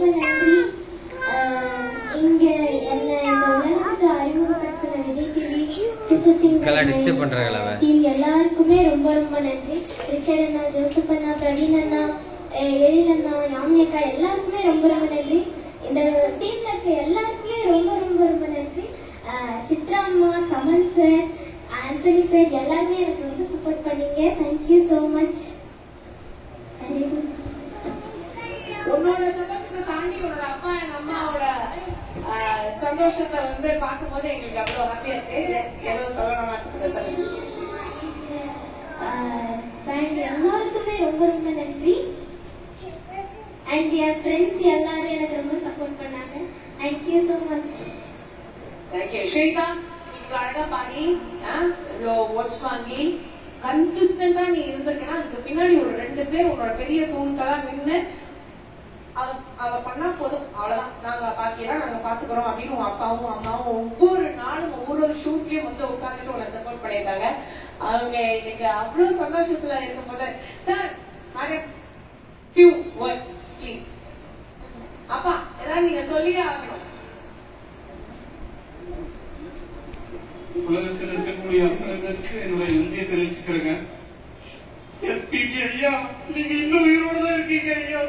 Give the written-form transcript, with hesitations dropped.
ரொம்ப நன்றி. இங்க என்ன இந்த உலகத்துக்கு அறிமுகப்படுத்தின Vijay TV super singer team எல்லாருக்குமே ரொம்ப ரொம்ப நன்றி. ரிச்சர்ட் அண்ணா, ஜோசப் அண்ணா, பிரவீன் அண்ணா, எழில் அண்ணா, யாமி அக்கா எல்லாருக்குமே ரொம்ப ரொம்ப நன்றி. இந்த டீம்ல இருக்க எல்லாருக்குமே ரொம்ப ரொம்ப ரொம்ப நன்றி. சித்ரா அம்மா, கமல் சார், ஆண்டனி சார் எல்லாருமே எனக்கு ரொம்ப சப்போர்ட் பண்ணீங்க. Thank you so much. உன்னோட சந்தோஷத்தை தாண்டி உன்னோட அப்பா என் அம்மாவோட சந்தோஷத்தை வந்து பார்க்கும்போது எங்களுக்கு அவ்வளவு ஹாப்பியா இருக்கு. ஏதோ சொல்லணும் எல்லாருக்குமே ரொம்ப ரொம்ப நன்றி. அண்ட் என் ஃப்ரெண்ட்ஸ் எல்லாரும் எனக்கு ரொம்ப சப்போர்ட் பண்ணாங்க. Thank you so much. Thank you. Srika, இவ்வளவு அழகா பாடி இவ்வளோ வாட்ச் வாங்கி கன்சிஸ்டன்டா நீ இருந்திருக்கனா அதுக்கு பின்னாடி ஒரு 2 பேர் உன்னோட பெரிய தூண்களா நின்று அவ பண்ணா போதும், அவ்வளவுதான், நாங்க பாக்கிறோம், நாங்க பாத்துக்கிறோம் அப்படின்னு உங்க அப்பாவும் அம்மாவும் ஒவ்வொரு நாளும் ஒவ்வொரு ஷூட்லயும் வந்து உட்காந்துட்டு உன்னை சப்போர்ட் பண்ணிருக்காங்க. அவங்க இன்னைக்கு அவ்வளவு சந்தோஷத்துல இருக்கும் போது சார் few words please. அப்பா ஏதாவது நீங்க சொல்லியே ஆகணும். உலகத்தில் இருக்கக்கூடிய அன்பர்களுக்கு என்னுடைய நன்றியை தெரிவிச்சுக்கிறேங்க. எஸ்பிபி ஐயா, நீங்க இன்னும் உயிரோடு தான் இருக்கீங்க ஐயா.